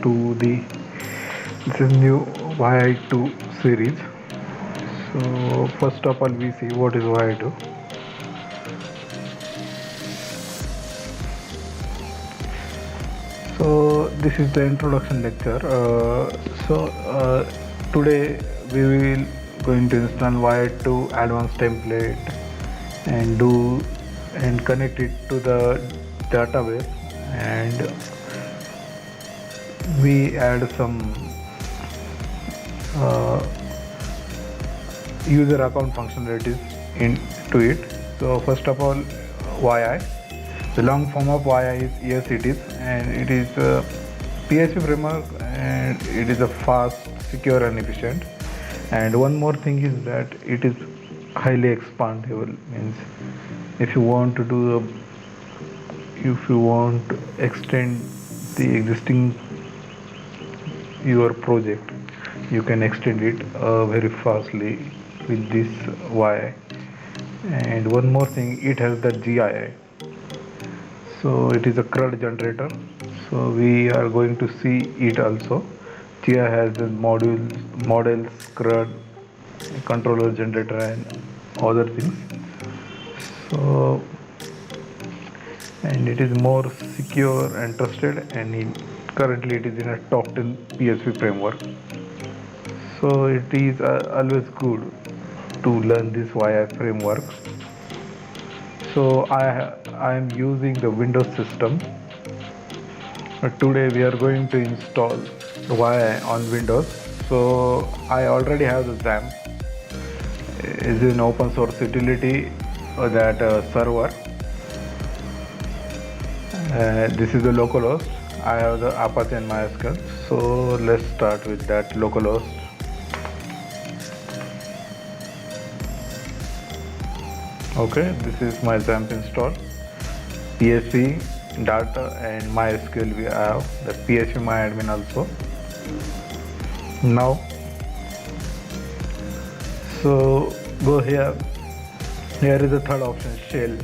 to the this is new Y2 series. So first of all we see what is Y2. So this is the introduction lecture. Today we will going to install Y2 advanced template and do and connect it to the database, and we add some uh, user account functionalities into it. So first of all, YI. The long form of YI is yes it is, and it is a PHP framework, and it is a fast, secure, and efficient. And one more thing is that it is highly expandable. Means if you want to do a, if you want to extend the existing your project, you can extend it very fastly with this YI. And one more thing, it has the GII. So it is a CRUD generator. So we are going to see it also. GII has the models, CRUD, controller generator, and other things. So and it is more secure and trusted, and currently it is in a top 10 PHP framework. So it is always good to learn this YI framework. So I am using the Windows system. Today we are going to install the YI on Windows. So I already have the XAMPP. It's an open source utility that server. This is the localhost. I have the Apache and MySQL. So let's start with that localhost. Okay, this is my XAMPP install. PHP, data, and MySQL we have the PHP MyAdmin also. Now, so go here. Here is the third option, shell.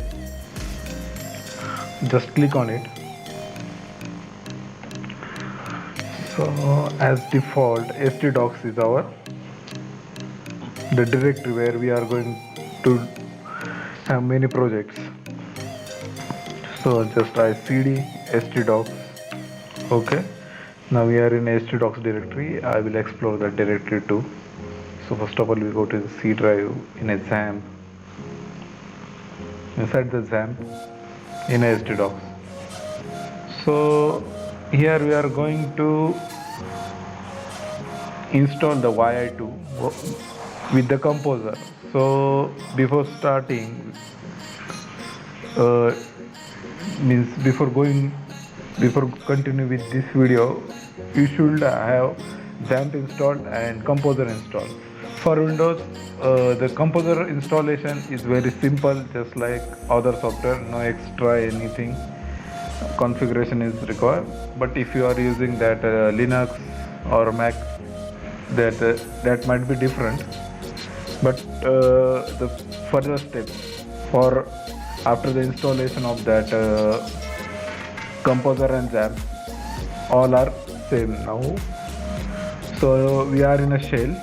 Just click on it. So as default, htdocs is our the directory where we are going to have many projects. So just I cd htdocs. Okay, now we are in htdocs directory. I will explore that directory too. So first of all, we go to the C drive in a XAMPP. Inside the XAMPP in htdocs. So here we are going to install the YI2 with the composer. So before starting, means before continue with this video, you should have XAMPP installed and composer installed. For Windows, the composer installation is very simple, just like other software, no extra anything configuration is required. But if you are using that Linux or Mac, that might be different. But the further steps for after the installation of that composer and XAMPP all are same now. So we are in a shell.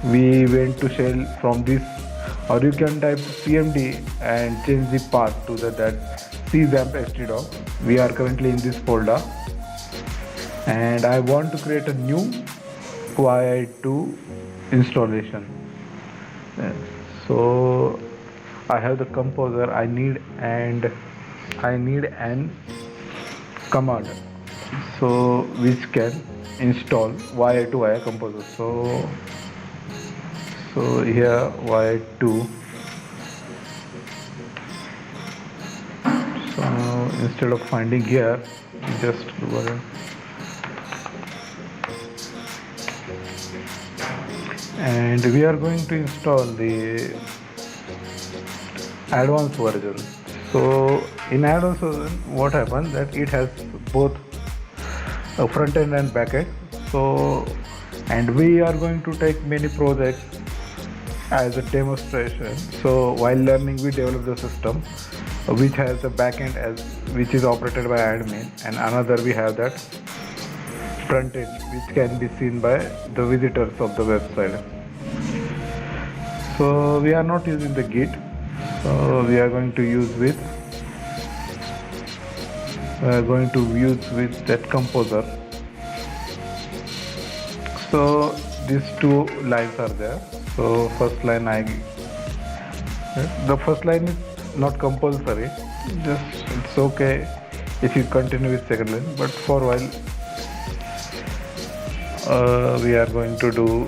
We went to shell from this, or you can type cmd and change the path to that czamp htdoc. We are currently in this folder, and I want to create a new YI2 installation. So I have the composer. I need an command, so which can install YI2 via composer. So here YI2. So instead of finding here, just go ahead. And we are going to install the advanced version. So in advanced version, what happens that it has both a front end and back end. So, and we are going to take many projects as a demonstration. So while learning, we develop the system which has a backend as which is operated by admin, and another we have that front end which can be seen by the visitors of the website. So we are not using the Git, so we are going to use with that Composer. So these two lines are there. So first line the first line is not compulsory, just it's okay if you continue with second line, but for a while we are going to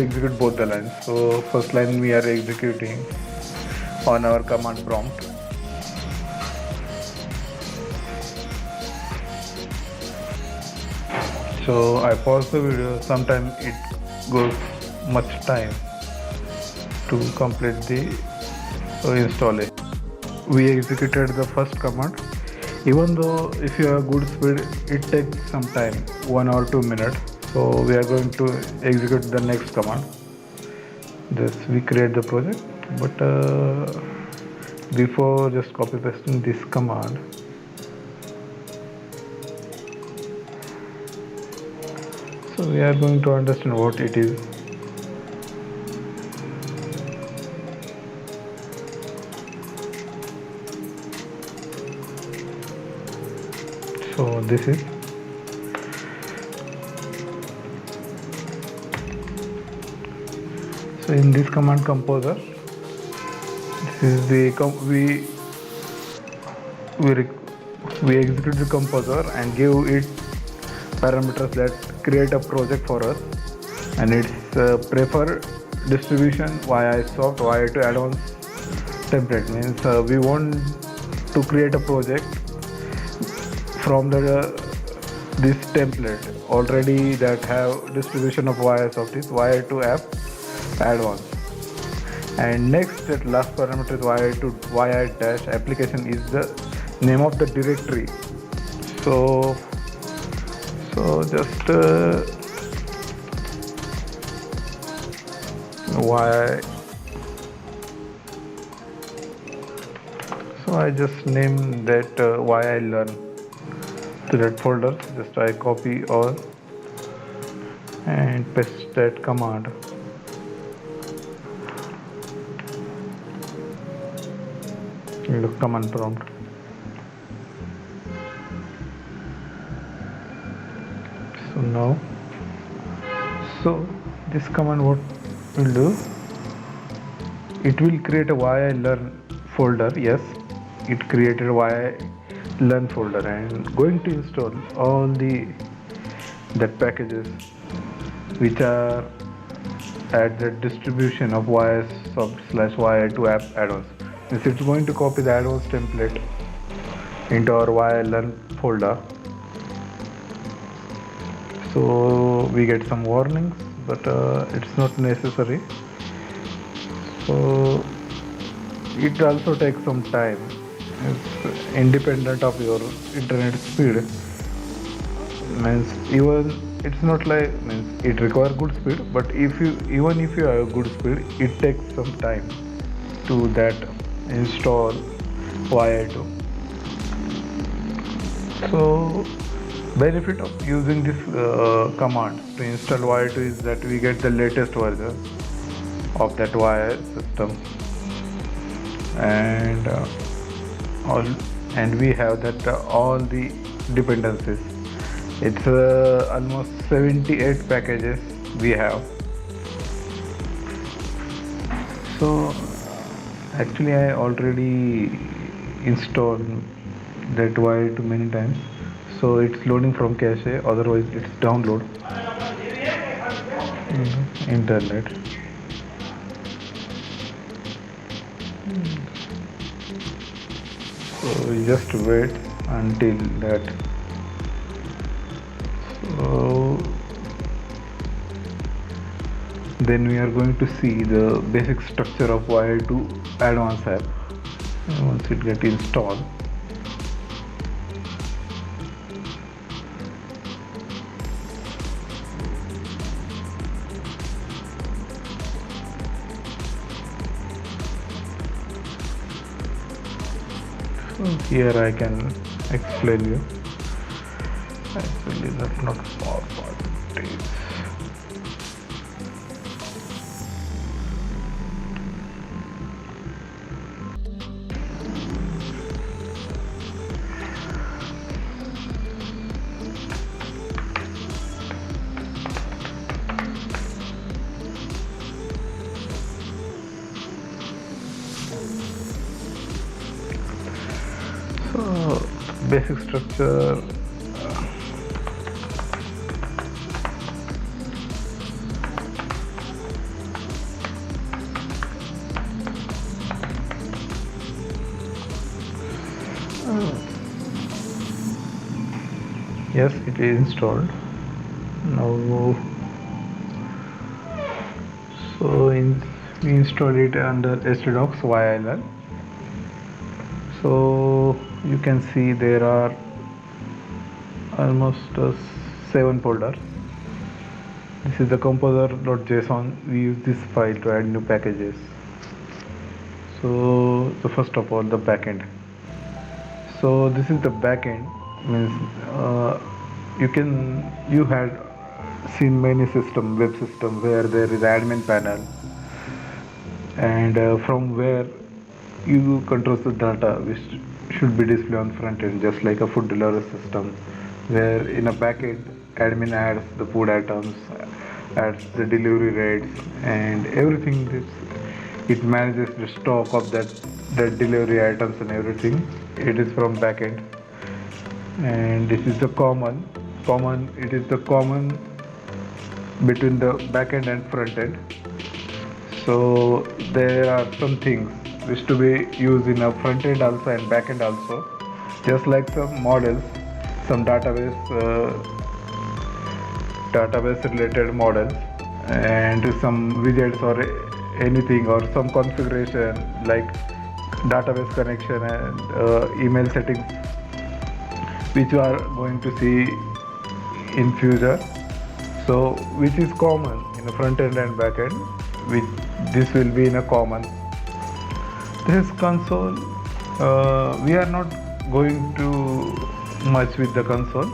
execute both the lines. So first line we are executing on our command prompt. So I pause the video, sometimes it goes much time to complete the installation. We executed the first command. Even though if you have good speed, it takes some time, 1 or 2 minutes. So we are going to execute the next command. This we create the project, but before just copy pasting this command, so we are going to understand what it is. So this is in this command Composer, this is the we execute the Composer and give it parameters that create a project for us, and it's prefer distribution via soft via to advanced template. Means we want to create a project from this template already that have distribution of wire soft is wire to app advanced, and next that last parameter is wire dash application is the name of the directory. So just why, so I just name that why I learn to that folder. Just I copy all and paste that command. Look, command prompt. So this command what will do, it will create a why I learn folder. Yes, it created why I learn folder, and going to install all the packages which are at the distribution of YSoft/YI2 app add-ons. Means it's going to copy the add-ons template into our why I learn folder. So we get some warnings, but it's not necessary. So it also takes some time. It's independent of your internet speed. Means even it's not like, means it requires good speed, but even if you have good speed, it takes some time to that install YI2. So benefit of using this command to install YI2 is that we get the latest version of that YI system, and we have that all the dependencies. It's almost 78 packages we have. So actually I already installed that YI2 many times, so it's loading from cache, otherwise it's download internet. So we just wait until that. So then we are going to see the basic structure of YI2 advanced app once it gets installed. So here I can explain you. Actually, that's not forward. So, basic structure. Yes, it is installed now. So we install it under htdocs YLL. So you can see there are almost 7 folders. This is the composer.json. We use this file to add new packages. So the first of all, the backend. So this is the backend. Means you had seen many web system where there is admin panel, and from where you control the data which should be displayed on front end, just like a food delivery system, where in a backend admin adds the food items, adds the delivery rates, and everything. It manages the stock of that delivery items and everything. It is from backend, and this is the common. It is the common between the backend and front end. So there are some things which to be used in a front end also and back end also, just like some models, some database related models, and some widgets or anything, or some configuration like database connection and email settings, which you are going to see in future. So which is common in the front end and back end, which this will be in a common. This console, we are not going to much with the console,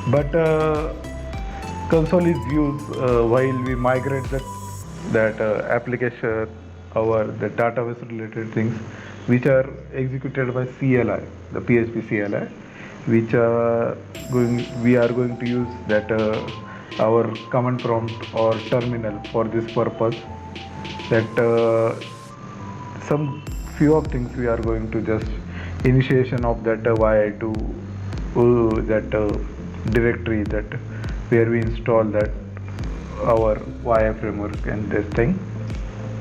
but console is used while we migrate that application or the database related things, which are executed by CLI, the PHP CLI, which we are going to use that our command prompt or terminal for this purpose. That some few of things we are going to just initiation of that yi2 that directory, that where we install that our YI framework and this thing.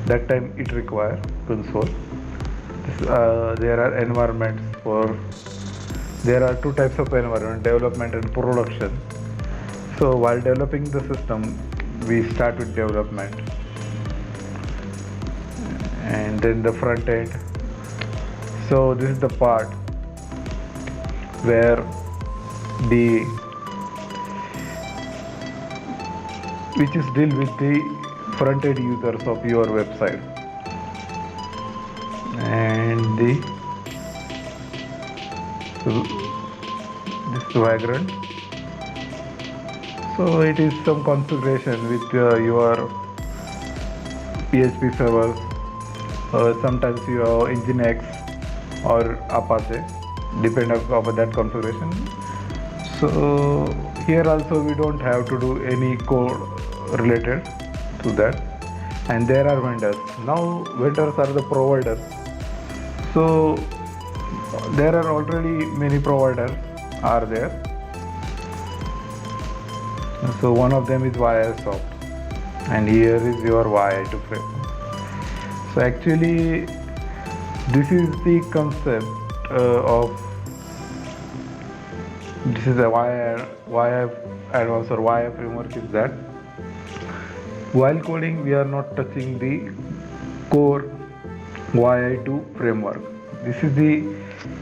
That time it require console. There are environments for. There are two types of environment: development and production. So while developing the system, we start with development, and then the front end. So this is the part where the which is deal with the front end users of your website, and this vagrant. So it is some configuration with your PHP servers. Sometimes you have Nginx or Apache, depending upon that configuration. So here also we don't have to do any code related to that. And there are vendors. Now vendors are the providers. So there are already many providers are there. So one of them is YISoft, and here is your YI2 frame. So actually this is the concept of this is a YI advanced or YI framework, is that while coding we are not touching the core YI2 framework. This is the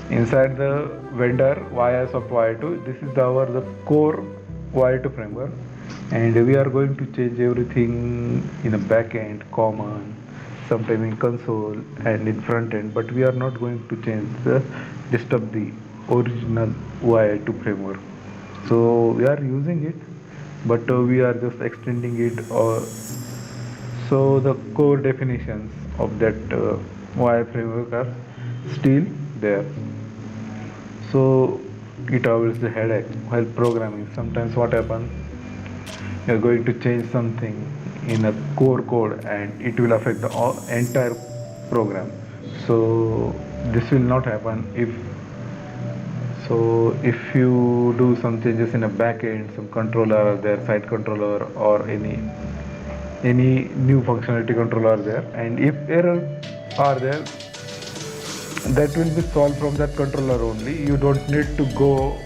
inside the vendor YISoft YI2. This is the core YI2 framework, and we are going to change everything in a backend, common, sometime in console and in front end, but we are not going to change disturb the original YI2 framework. So we are using it, but we are just extending it. Or so the core definitions of that UI framework are still there. So it avoids the headache while programming. Sometimes what happens, you're going to change something in a core code and it will affect the entire program. So this will not happen if you do some changes in a backend, some controller, their site controller, or any new functionality controller there, and if errors are there, that will be solved from that controller only. You don't need to go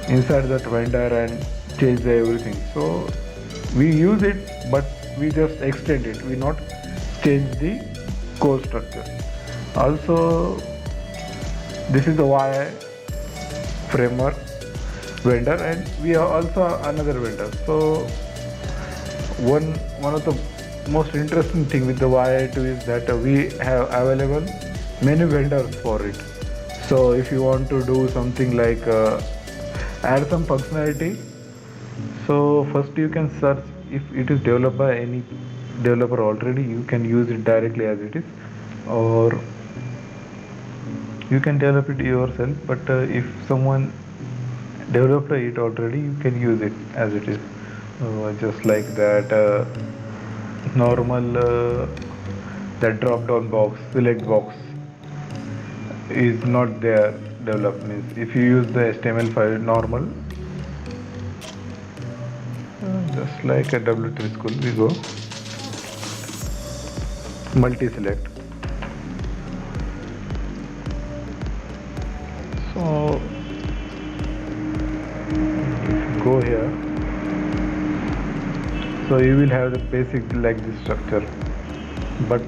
inside that vendor and change everything. So we use it, but we just extend it. We not change the core structure. Also, this is the UI framework vendor, and we are also another vendor. So one of the most interesting thing with the YI2 is that we have available many vendors for it. So if you want to do something like add some functionality, so first you can search if it is developed by any developer already, you can use it directly as it is, or you can develop it yourself. But if someone developed it already, you can use it as it is. Just like that normal that drop down box, select box is not there developed. Means if you use the HTML file normal, just like a W3 school, we go multi select. So if you go here, so you will have the basic like this structure, but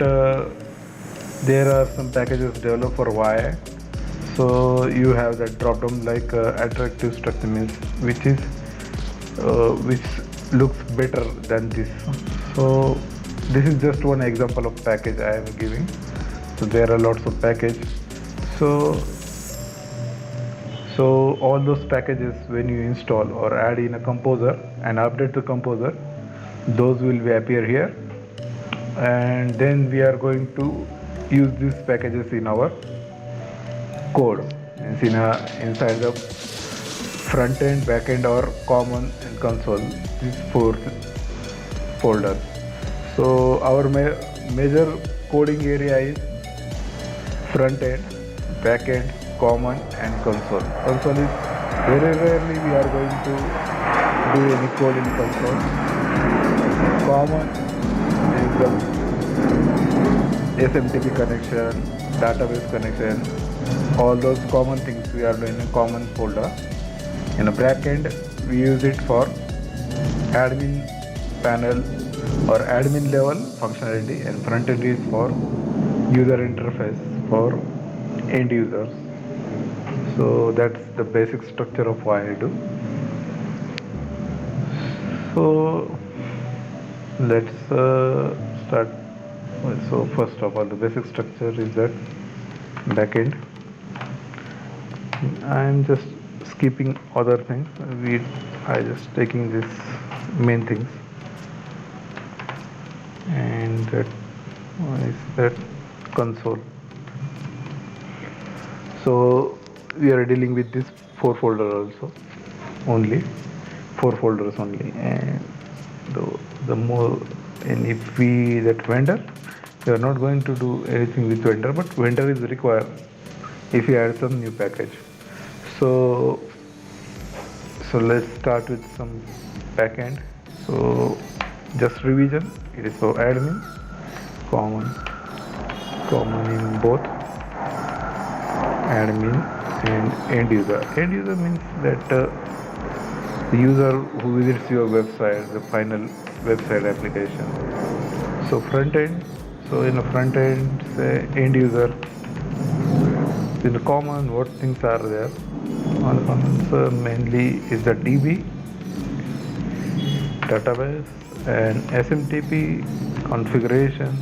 there are some packages developed for YI. So you have that drop down like attractive structure, means which looks better than this. So this is just one example of package I am giving. So there are lots of packages. So all those packages, when you install or add in a composer and update the composer, those will be appear here, and then we are going to use these packages in our code, means inside the front end, back end, or common and console, these four folders. So our major coding area is front end, back end, common, and console. Console is very rarely we are going to do any code in console. Common is the SMTP connection, database connection, all those common things we are doing in a common folder. In a back end, we use it for admin panel or admin level functionality, and front end is for user interface for end users. So that's the basic structure of what I do. So let's start. So first of all, the basic structure is that backend. I'm just skipping other things. I just taking this main things, and that is that console. So we are dealing with this four folder also, only four folders only, and the more, and if we that vendor, we are not going to do anything with vendor, but vendor is required if you add some new package. So let's start with some backend. So just revision, it is for admin, common in both admin and end user. End user means that the user who visits your website, the final website application. So front end, so in a front end, say end user. In the common, what things are there? All the commons mainly is the DB, database, and SMTP configuration,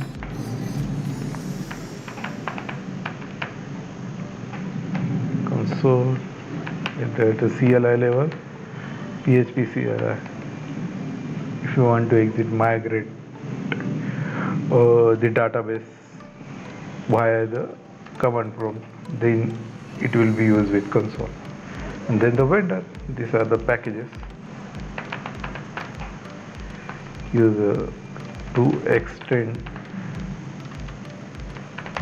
console at the CLI level, PHP CLI. If you want to exit migrate the database via the command prompt, then it will be used with console. And then the vendor, these are the packages used to extend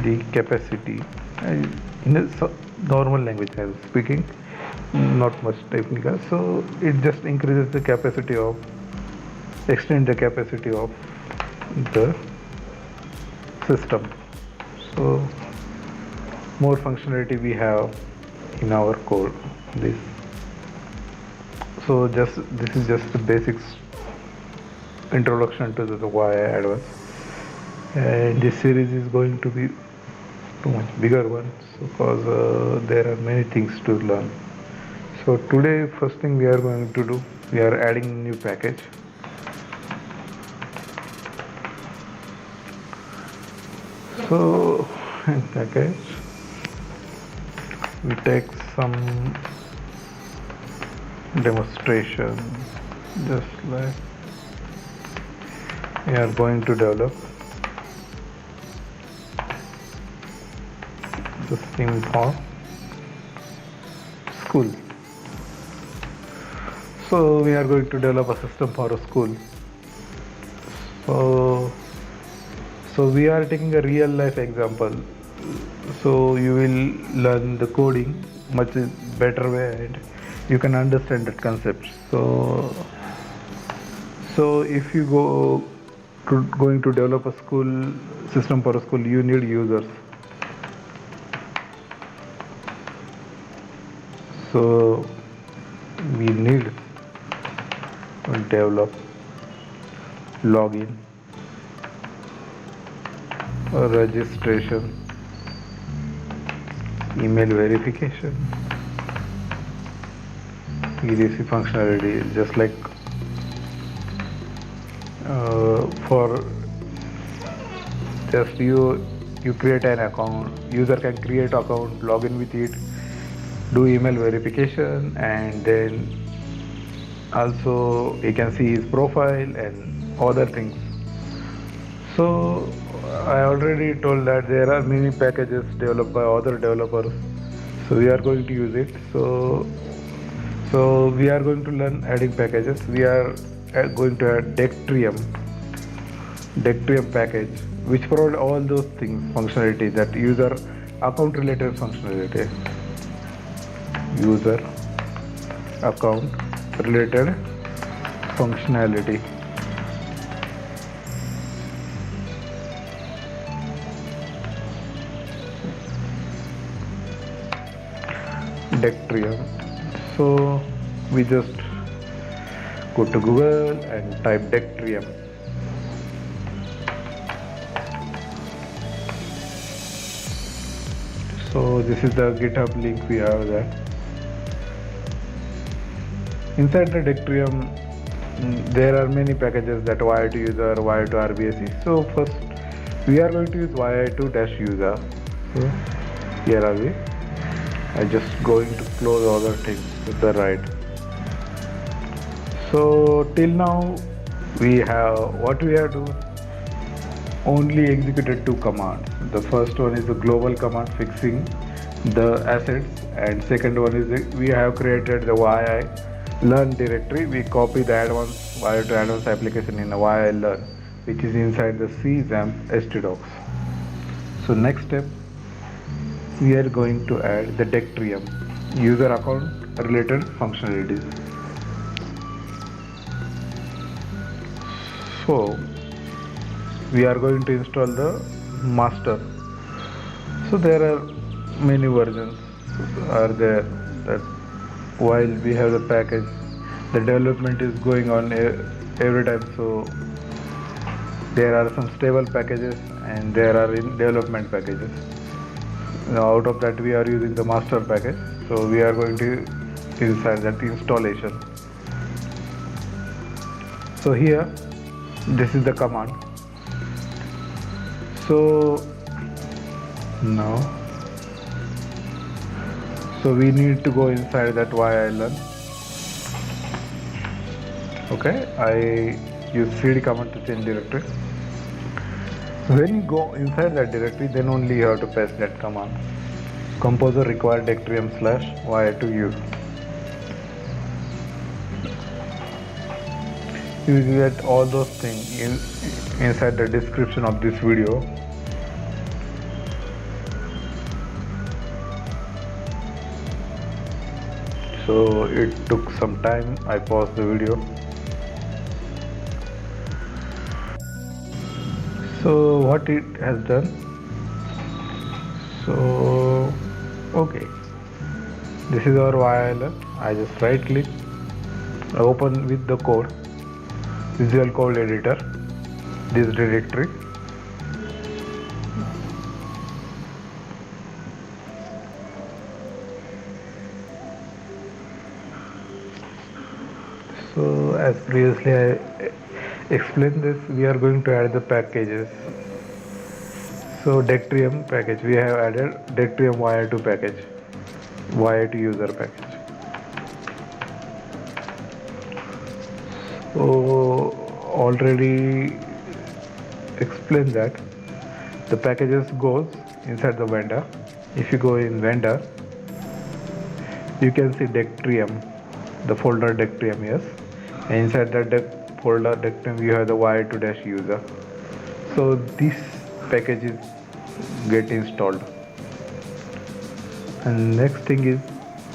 the capacity. In a normal language I am speaking, not much technical, so it just increases the capacity of, extend the capacity of the system. So more functionality we have in our code. This this is just the basics introduction to the YI Advanced, and this series is going to be too much bigger one because there are many things to learn. So today first thing we are going to do, we are adding new package. So in package we take some demonstration, just like we are going to develop the theme for school. So we are going to develop a system for a school. So we are taking a real life example. So you will learn the coding much better way and you can understand that concept. So if you going to develop a school system for a school, you need users. So we need to develop login, registration, email verification, EDC functionality, just like for just you create an account, user can create account, log in with it, do email verification, and then also you can see his profile and other things. So I already told that there are many packages developed by other developers, so we are going to use it. So we are going to learn adding packages. We are going to add Dectrium package, which provide all those things, functionality, that user account related functionality, user account related functionality. Dectrium. So we just go to Google and type Dectrium. So this is the GitHub link we have there. Inside the Dectrium, there are many packages that YI2 user, YI2 RBAC. So first we are going to use YI2-user. So here are we. I just going to close other things with the right. So till now we have only executed two commands. The first one is the global command fixing the assets, and second one is we have created the YI learn directory. We copy the advanced YI2 advanced application in a YI learn, which is inside the CXAMPP htdocs. So next step, we are going to add the Dectrium user account related functionalities. So we are going to install the master. So there are many versions are there, that while we have the package, the development is going on every time. So there are some stable packages and there are in development packages. Now out of that we are using the master package, so we are going to inside that installation. So here this is the command. So now we need to go inside that YI learn. Okay, I use cd command to change directory. When you go inside that directory, then only you have to paste that command. Composer required dectrium slash y to use. You will get all those things inside the description of this video. So it took some time. I paused the video. So what it has done, so okay, this is our YLN. I just right click, open with the code, Visual Code Editor, this directory. So as previously I explained this, we are going to add the packages. So Dectrium package, we have added Dectrium YI2 package, YI2 user package. So already explained that the packages goes inside the vendor. If you go in vendor, you can see Dectrium, the folder Dectrium, yes. And inside that folder Dectrium, you have the YI2 user. So this package is get installed. And next thing is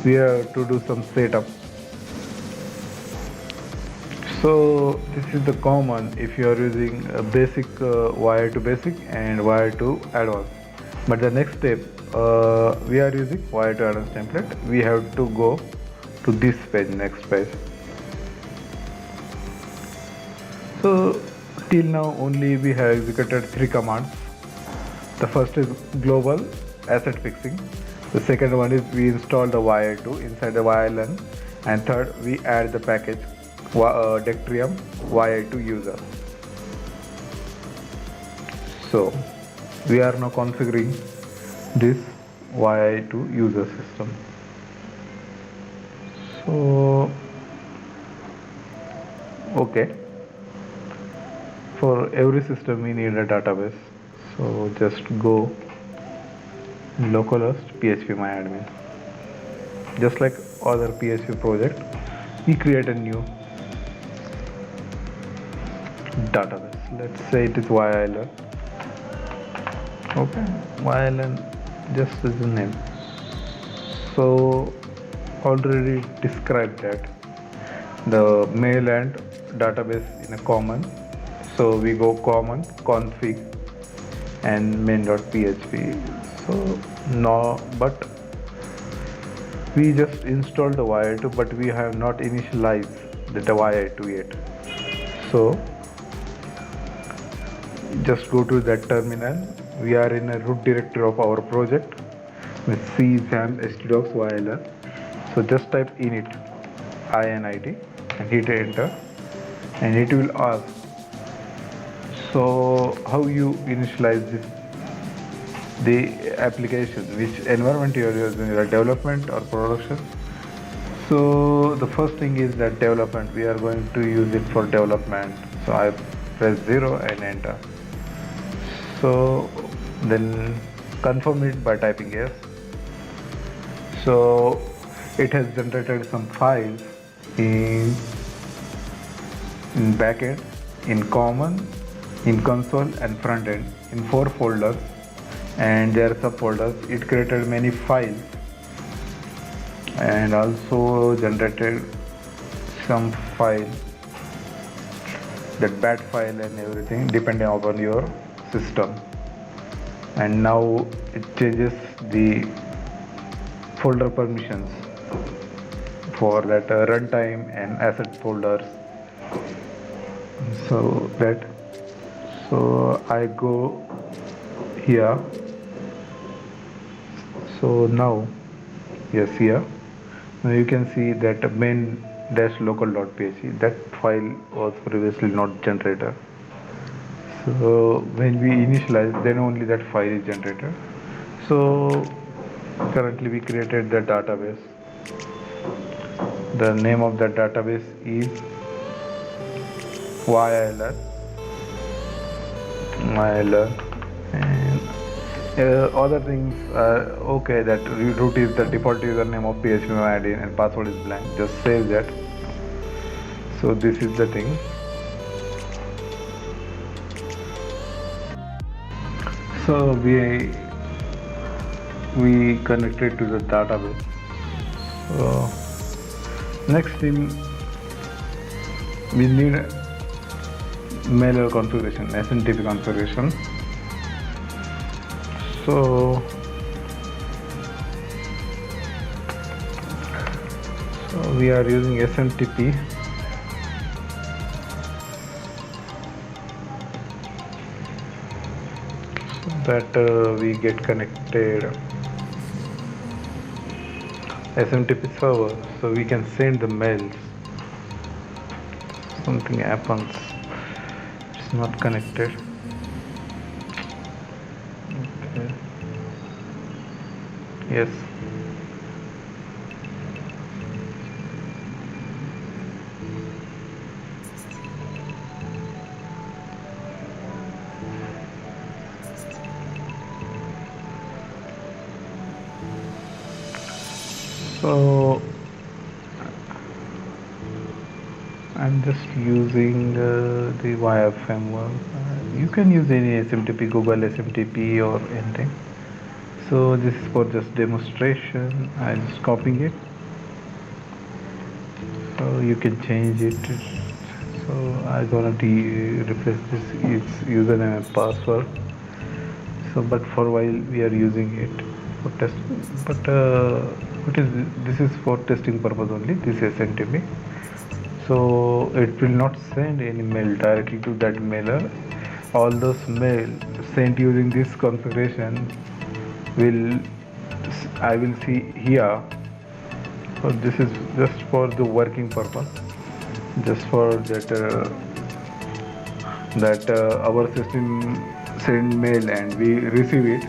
we have to do some setup. So this is the common if you are using a basic YI2 basic and YI2 advanced. But the next step, we are using YI2 advanced template. We have to go to this page, next page. So till now only we have executed 3 commands. The first is global asset fixing. The second one is we install the YI2 inside the YLN, and third we add the package Dectrium YI2 user. So we are now configuring this YI2 user system. So okay, for every system we need a database. So just go localhost phpMyAdmin. Just like other PHP project, we create a new database. Let's say it is YLN. Okay, YLN just is the name. So already described that the mail and database in a common. So we go common config and main.php. So no, but we just installed the YI2, but we have not initialized the YI2 yet. So just go to that terminal. We are in a root directory of our project with C, XAMPP, htdocs, YLN. So just type init init and hit enter, and it will ask, so how you initialize this, the application, which environment you are using, development or production. So the first thing is that development, we are going to use it for development. So I press 0 and enter. So then confirm it by typing yes. So it has generated some files in backend, in common, in console and front end, in 4 folders, and their subfolders. It created many files and also generated some file, that bat file and everything depending upon your system. And now it changes the folder permissions for that runtime and asset folders. So I go here. So now yes, here now you can see that main dash local.php, that file was previously not generated. So when we initialize, then only that file is generated. So currently we created the database. The name of that database is why I learn, and other things are okay. That root is the default username of phpMyAdmin and password is blank. Just save that. So this is the thing. So we connected to the database. So next thing, we need mailer configuration, SMTP configuration. So we are using SMTP. So that we get connected SMTP server, so we can send the mails. Something happens, it's not connected. Okay. Yes. So I'm just using the Wire framework. You can use any SMTP, Google SMTP or anything. So this is for just demonstration. I'm just copying it. So you can change it. So I'm gonna replace this its username and password. So but for while we are using it for test, but this is for testing purpose only. This SMTP. So it will not send any mail directly to that mailer. All those mail sent using this configuration I will see here. So this is just for the working purpose, just for that our system send mail and we receive it.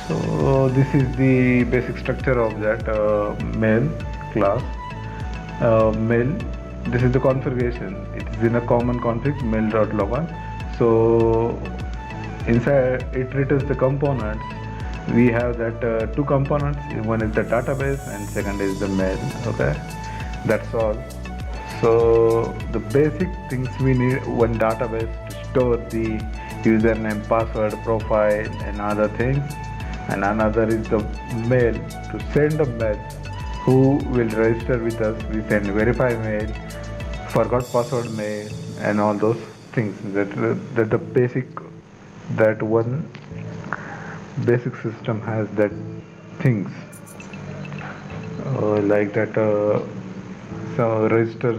So this is the basic structure of that mail class. Mail, this is the configuration. It is in a common config mail.logon. So inside it returns the components. We have that two components. One is the database and second is the mail. Okay, that's all. So the basic things we need: one database to store the username, password, profile and other things, and another is the mail to send a mail. Who will register with us? We send verify mail, forgot password mail, and all those things. That the basic, that one basic system has that things like that. So register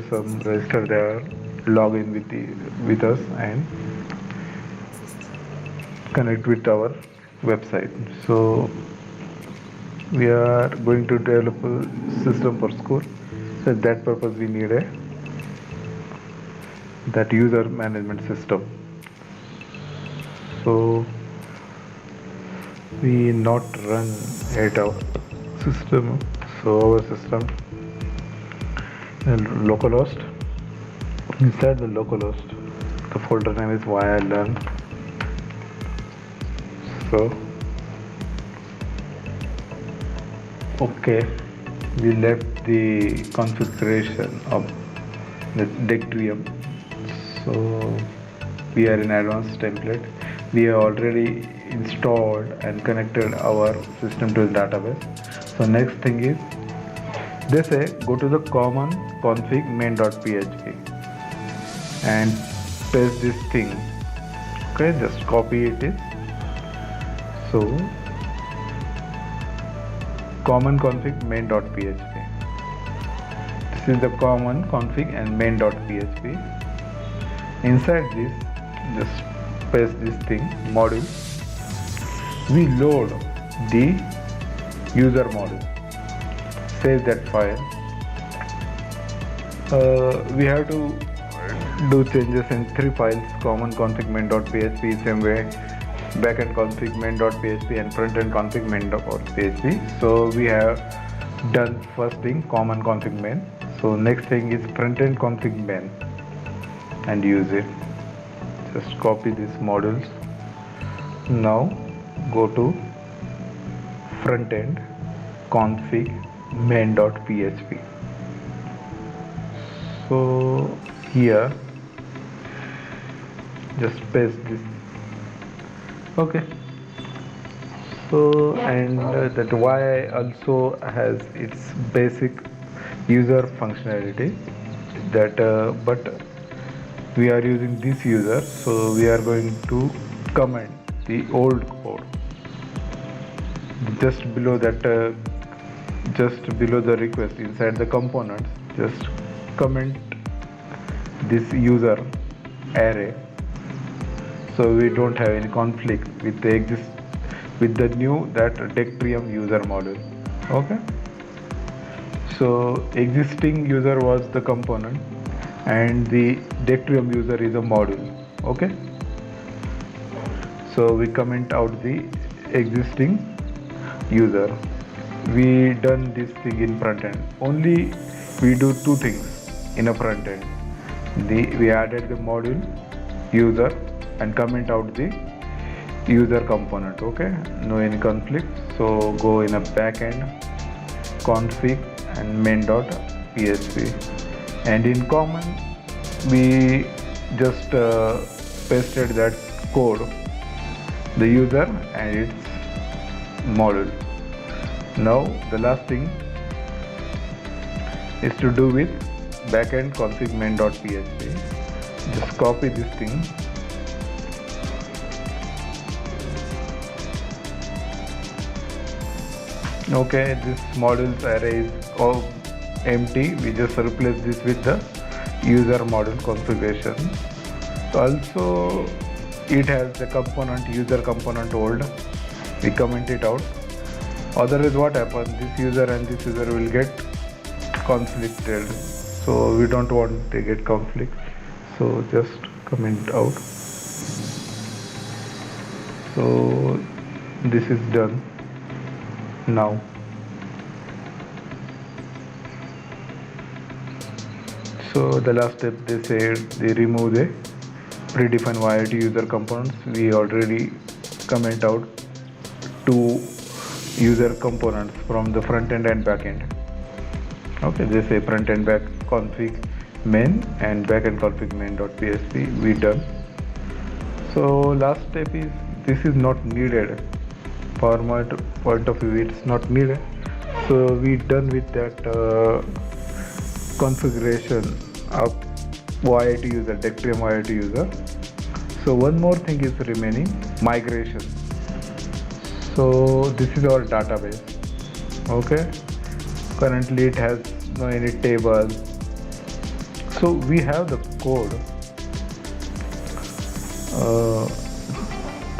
there, log in with us and connect with our website. So we are going to develop a system for school. So that purpose we need that user management system. So we not run at our system. So our system localhost. Inside the localhost, the folder name is why I learn. So okay, we left the configuration of the Dectrium. So we are in advanced template. We have already installed and connected our system to the database. So next thing is, they say go to the common config main.php and paste this thing. Okay, just copy it. So common config main.php. This is the common config and main.php. Inside this, just paste this thing module. We load the user module. Save that file. We have to do changes in 3 files: common config main.php, same way backend config main.php and frontend config main.php. So we have done. First thing, common config main. So next thing is front end config main and use it. Just copy these modules. Now go to front end config main.php. So here just paste this. Okay. So and that Y also has its basic user functionality that but we are using this user, so we are going to comment the old code just below that just below the request inside the components. Just comment this user array, so we don't have any conflict with the new that Dectrium user module. Okay, so existing user was the component and the Dectrium user is a module. Okay, so we comment out the existing user. We done this thing in front end. Only we do two things in a front end. We added the module user and comment out the user component. Okay, no any conflict. So go in a backend config and main.php, and in common we just pasted that code, the user and its module. Now the last thing is to do with backend config main.php. Just copy this thing. Okay, this modules array is all empty. We just replace this with the user module configuration. Also it has the component user component old. We comment it out. Otherwise what happens, this user and this user will get conflicted, so we don't want to get conflict, so just comment out. So this is done. Now so the last step, they said they remove the predefined YIT user components. We already comment out two user components from the front end and back end. Okay, they say front end back config main and backend config main.php. We done. So last step is, this is not needed for my point of view, it's not needed. So we done with that configuration of YIT user, Dectrium YIT user. So one more thing is remaining, migration. So this is our database. Okay, currently it has no any table. So we have the code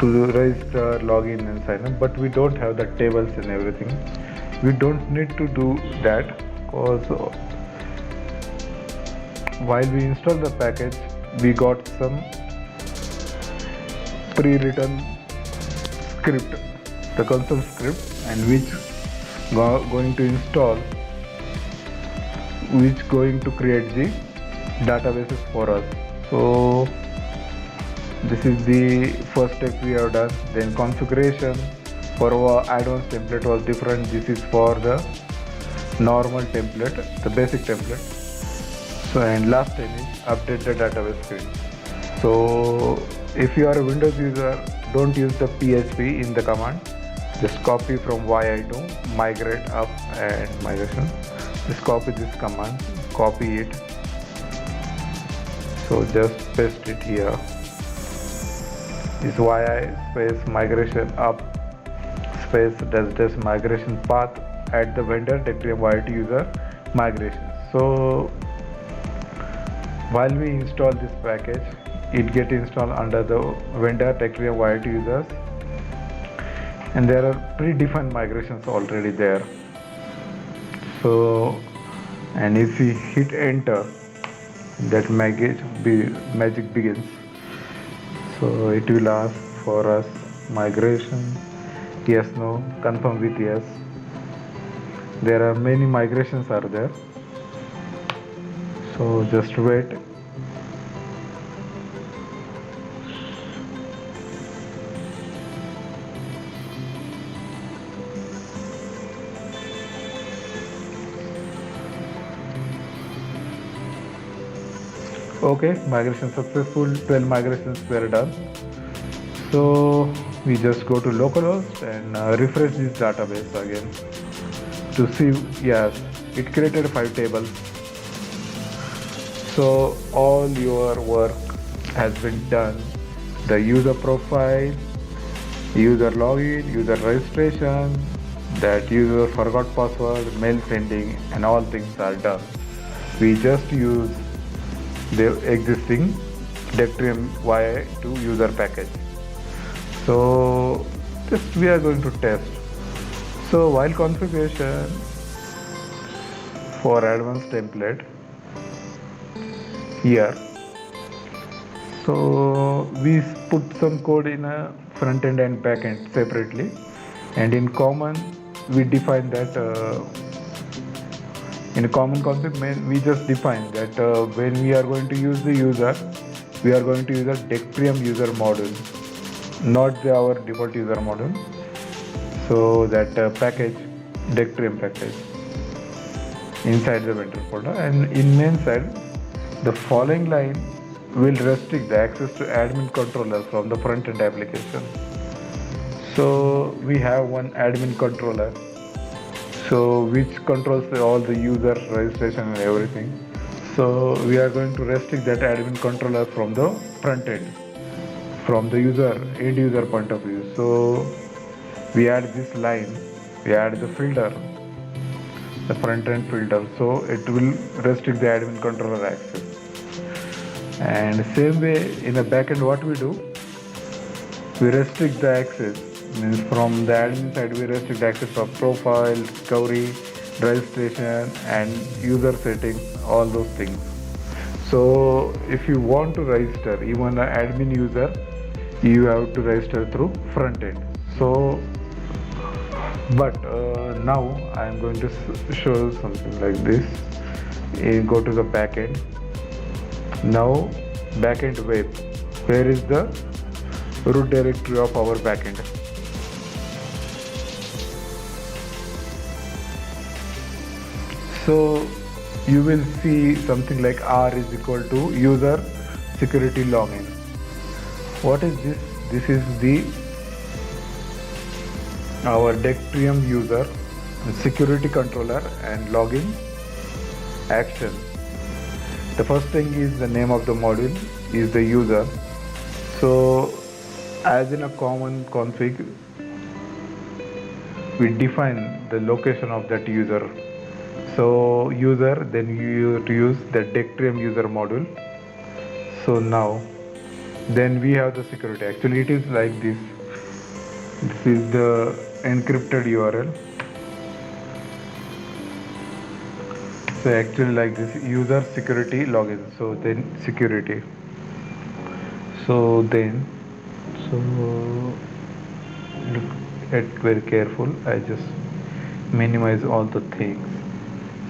to register, login and sign up, but we don't have the tables and everything. We don't need to do that, because while we install the package, we got some pre-written script, the console script, and which going to install, which going to create the databases for us. So this is the first step we have done. Then configuration for our advanced template was different. This is for the normal template, the basic template. So and last thing is update the database screen. So if you are a Windows user, don't use the PHP in the command. Just copy from YI to migrate up and migration. Just copy this command, copy it. So just paste it here. Is YI space migration up space dash migration path at the vendor Dectrium YIT user migration. So while we install this package, it get installed under the vendor Dectrium YIT users, and there are predefined migrations already there. So and if we hit enter, that magic begins. So it will ask for us migration, yes, no, confirm with yes. There are many migrations are there, so just wait. Okay, migration successful, 12 migrations were done. So we just go to localhost and refresh this database again to see. Yes, it created 5 tables. So all your work has been done. The user profile, user login, user registration, that user forgot password, mail sending, and all things are done. We just use the existing Dectrium Y2 user package. So just we are going to test. So while configuration for advanced template here, so we put some code in a front end and back end separately, and in common we define that in a common concept we just define that when we are going to use the user, we are going to use a Dectrium user module, not our default user module. So that package, Dectrium package, inside the vendor folder, and in main side the following line will restrict the access to admin controller from the front end application. So we have one admin controller, so which controls all the user registration and everything. So we are going to restrict that admin controller from the front end, from the end user point of view. So we add this line, we add the filter, the front end filter, so it will restrict the admin controller access. And same way in the back end, what we do, we restrict the access, means from the admin side we restrict access of profile, discovery, registration, and user settings, all those things. So if you want to register even an admin user, you have to register through front end. So but now I am going to show something like this. Go to the backend. Now backend web, where is the root directory of our backend? So you will see something like R is equal to user security login. What is this? This is the our Dectrium user security controller and login action. The first thing is the name of the module is the user. So as in a common config, we define the location of that user. So user, then you have to use the Dectrium user module. So now then we have the security. Actually it is like this. This is the encrypted URL. So actually like this, user security login. So then security. So then, so look at very careful. I just minimize all the things.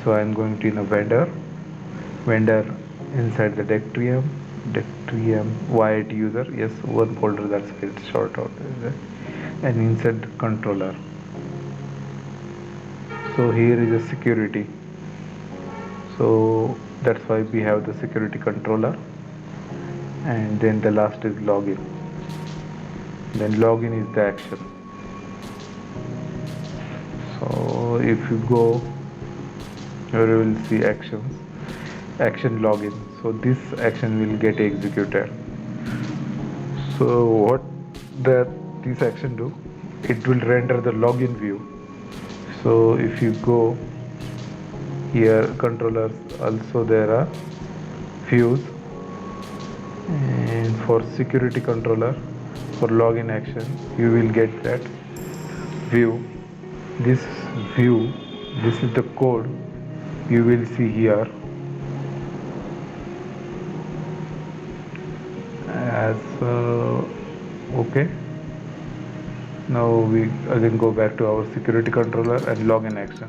So I'm going to in a vendor inside the Dectrium Y8 user. Yes, one folder, that's it, short out, and inside the controller. So here is a security. So that's why we have the security controller, and then the last is login. Then login is the action. So if you go, you will see actions, action login. So this action will get executed. So what this action do? It will render the login view. So if you go here, controllers, also there are views, and for security controller, for login action, you will get that view. This view, this is the code you will see here as okay. Now we again go back to our security controller and login action.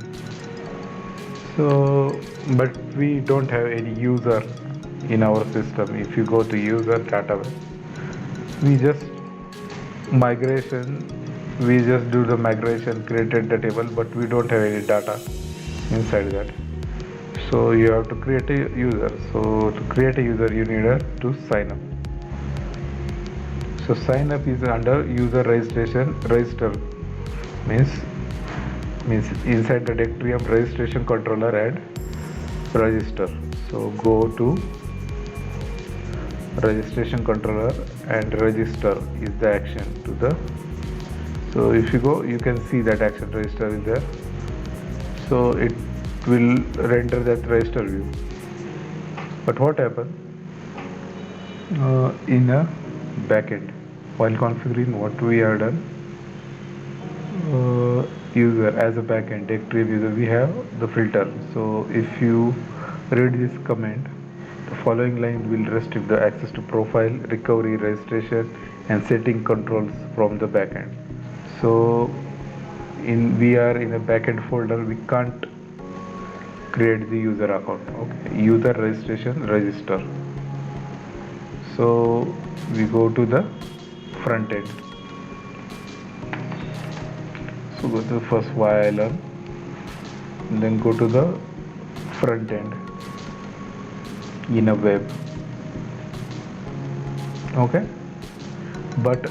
So, but we don't have any user in our system. If you go to user database, we just migration, we just do the migration, created the table, but we don't have any data inside that. So you have to create a user. So to create a user, you need to sign up. So sign up is under user registration. Register means inside the Dectrium registration controller and register. So go to registration controller and register is the action to the. So if you go, you can see that action register is there. So it will render that register view. But what happens in a backend while configuring what we have done? User as a backend Dectrium user, we have the filter. So if you read this command, the following line will restrict the access to profile, recovery, registration, and setting controls from the backend. So we are in a backend folder, we can't create the user account. Okay, user registration register. So we go to the front end. So go to first why I learn, and then go to the front end in a web. Okay, but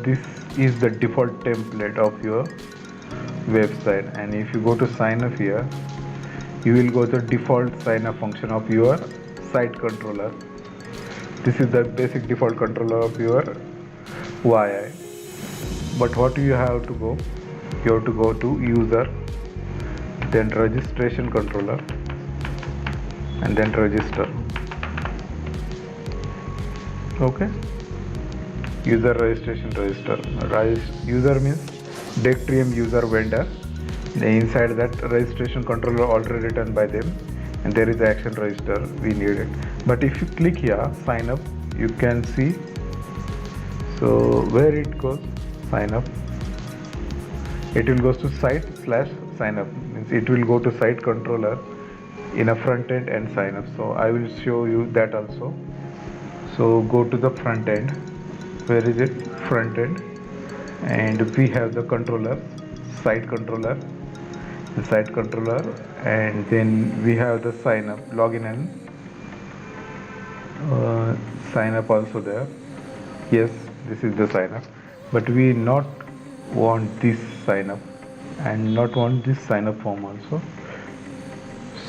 this is the default template of your website, and if you go to sign up here, you will go to default sign up function of your site controller. This is the basic default controller of your YI. But what you have to go? You have to go to user, then registration controller, and then register. Okay, user registration register. User means Dectrium user vendor. Inside that registration controller already written by them, and there is action register we need it. But if you click here sign up, you can see. So where it goes, sign up, it will go to site/sign up, means it will go to site controller in a front end and sign up. So I will show you that also. So go to the front end. Where is it? Front end, and we have the controller, site controller, the site controller, and then we have the sign up, login, and sign up also there. Yes, this is the sign up, but we not want this sign up and not want this sign up form also.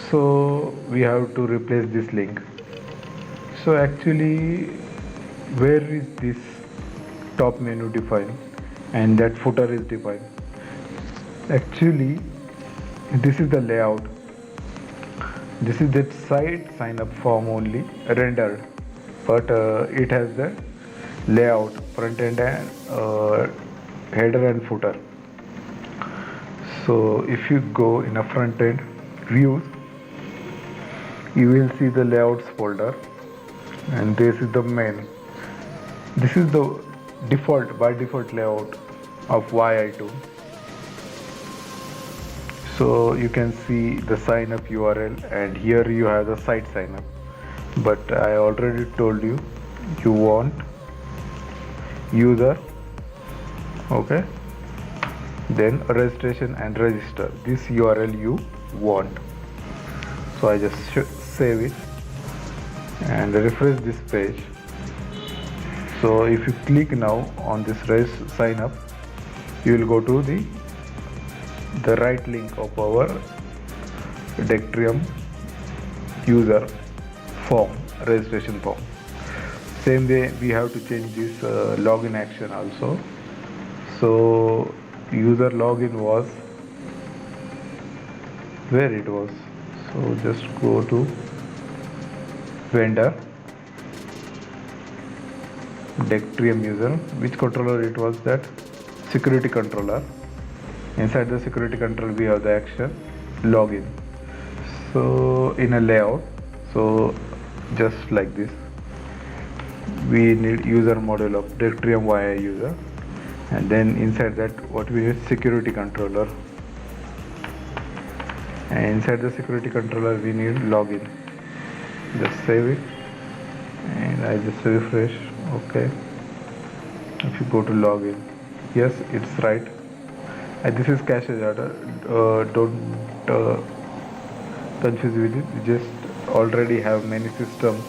So we have to replace this link. So actually, where is this top menu defined and that footer is defined? Actually, this is the layout. This is the site sign up form only rendered, but it has the layout, front end and header and footer. So if you go in a front end views, you will see the layouts folder, and this is the main. This is the by default layout of YI2. So you can see the sign up URL, and here you have the site sign up. But I already told you, you want user, okay, then registration and register. This URL you want. So I just save it and refresh this page. So if you click now on this sign up, you will go to the right link of our Dectrium user form, registration form. Same way we have to change this login action also. So user login was where it was. So just go to vendor, Dectrium user, which controller it was, that security controller. Inside the security control we have the action login. So in a layout, so just like this, we need user module of Dectrium YI user, and then inside that what we need, security controller. And inside the security controller we need login. Just save it and I just refresh. Okay, if you go to login, yes, it's right. And this is cache data. Don't confuse with it. We just already have many systems,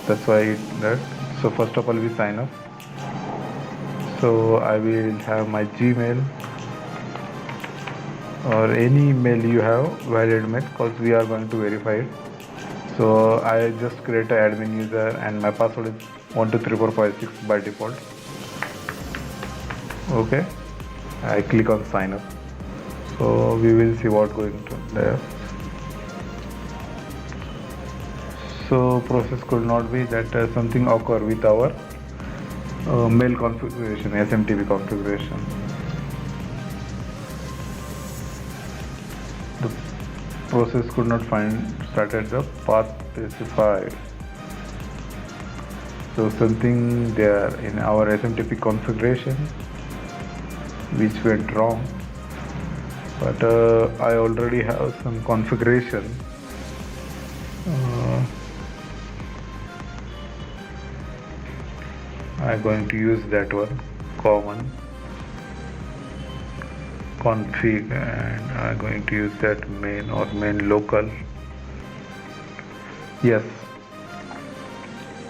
that's why that. So first of all we sign up. So I will have my Gmail or any mail you have, valid mail, because we are going to verify it. So I just create an admin user and my password is 123456 by default. Okay, I click on sign up. So we will see what going to there. So process could not be that something occur with our mail configuration, SMTP configuration. The process could not find started the path specified. So something there in our SMTP configuration which went wrong, but I already have some configuration. I'm going to use that one, common config, and I'm going to use that main or main local. Yes,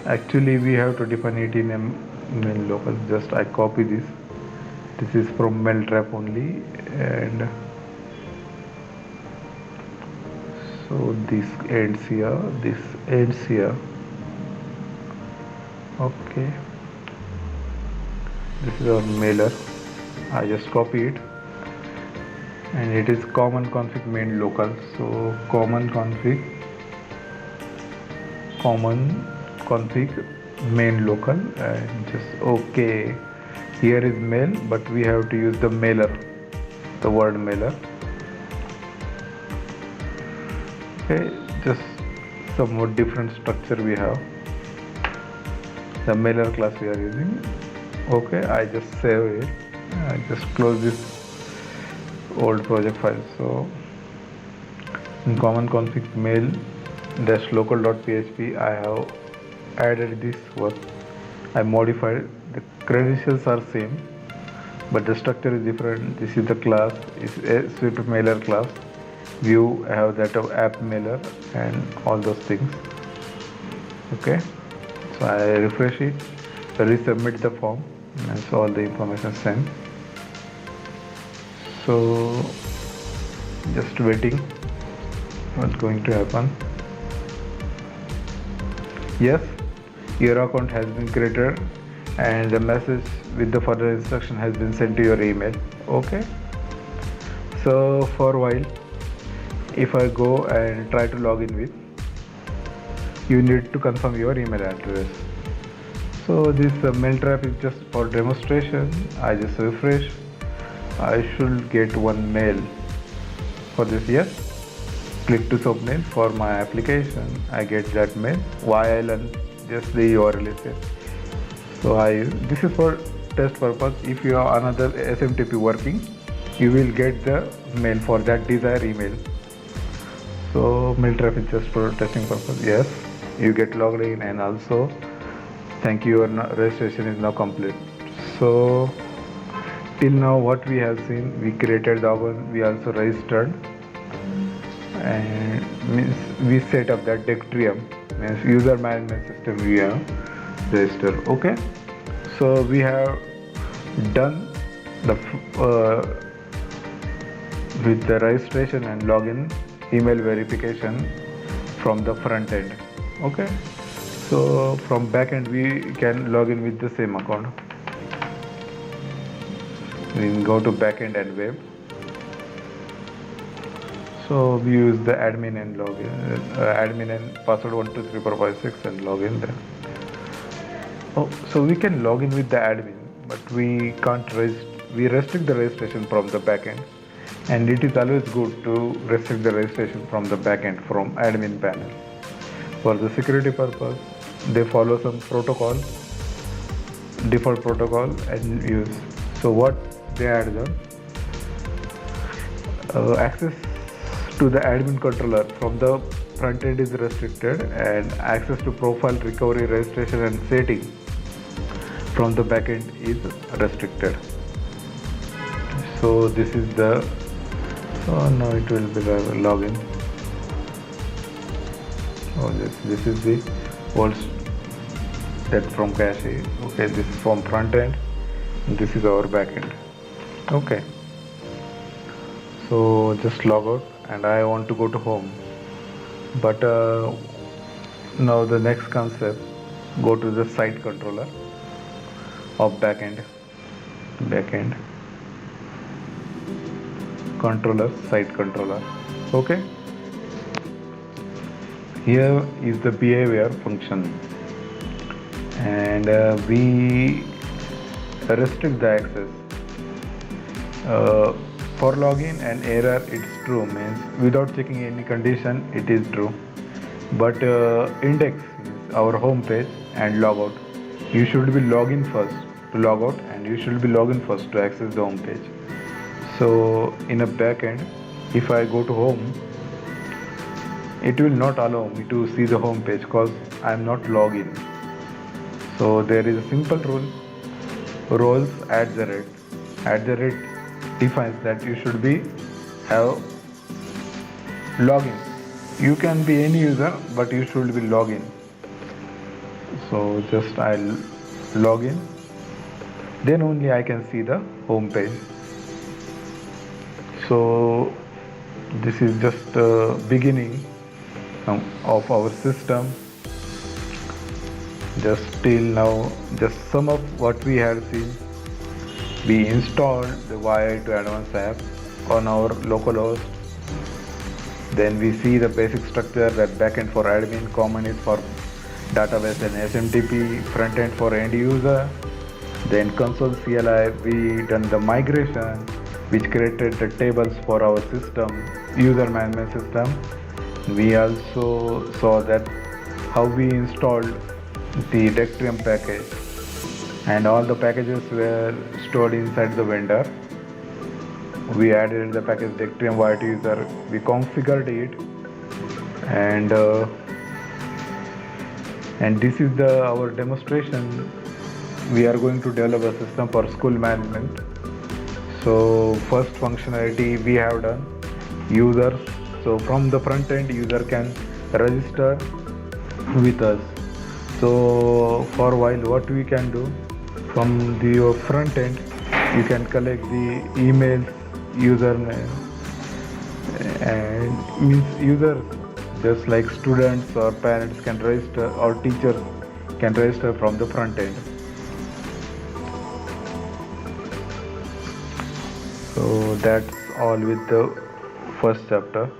actually we have to define it in a main local. Just I copy this. This is from Mailtrap only, and so this ends here, this ends here. Okay, this is our mailer. I just copy it, and it is common config main local. So common config main local, and just okay. Here is mail, but we have to use the mailer, the word mailer. Okay, just somewhat different structure we have. The mailer class we are using. Okay, I just save it. I just close this old project file. So in common config mail dash local.php I have added this one. I modified. The credentials are same, but the structure is different. This is the class, is a Swift mailer class. View, I have that of app mailer and all those things. Okay, so I refresh it, so resubmit the form, and so all the information sent. So just waiting what's going to happen. Yes, your account has been created and the message with the further instruction has been sent to your email. Okay, so for a while, if I go and try to log in with, you need to confirm your email address. So this Mailtrap is just for demonstration. I just refresh. I should get one mail for this. Yes, click to submit for my application. I get that mail while and just the URL is there. So this is for test purpose. If you have another SMTP working, you will get the mail for that desired email. So Mailtrap is just for testing purpose. Yes, you get logged in, and also thank you, your registration is now complete. So till now what we have seen, we created the account, we also registered, and means we set up that Dectrium, means user management system we have registered. Okay, so we have done the with the registration and login email verification from the front end. Okay, so from back end we can log in with the same account. We can go to backend and web. So we use the admin and login, admin and password 123456 and login there. Oh, so we can log in with the admin, but we can't we restrict the registration from the backend, and it is always good to restrict the registration from the backend from admin panel. For the security purpose, they follow some protocol, default protocol, and use. So what they add the access to the admin controller from the front end is restricted, and access to profile, recovery, registration and setting from the back end is restricted. So this is the, so now it will be the login. Oh, this is the old that from cache. Okay, this is from front end, this is our back end. Okay, so just log out, and I want to go to home, but now the next concept, go to the site controller of backend controller, site controller. Okay, here is the behavior function, and we restrict the access. For login and error, it's true, means without checking any condition it is true, but index is our home page and logout, you should be login first to log out, and you should be login first to access the home page. So in a backend, if I go to home, it will not allow me to see the home page because I am not logged in. So there is a simple rule, roles @ defines that you should be have login. You can be any user, but you should be login. So just I'll log in, then only I can see the home page. So this is just beginning of our system. Just till now, just sum up what we have seen. We installed the YI to Advanced app on our localhost. Then we see the basic structure, that backend for admin, common is for database and SMTP, front end for end user. Then console CLI, we done the migration, which created the tables for our system, user management system. We also saw that how we installed the Dectrium package, and all the packages were stored inside the vendor. We added the package Dectrium YT user, we configured it, and this is our demonstration. We are going to develop a system for school management. So first functionality we have done, users. So from the front end, user can register with us. So for while what we can do, from the front end, you can collect the emails, username, and means users, just like students or parents can register, or teachers can register from the front end. So that's all with the first chapter.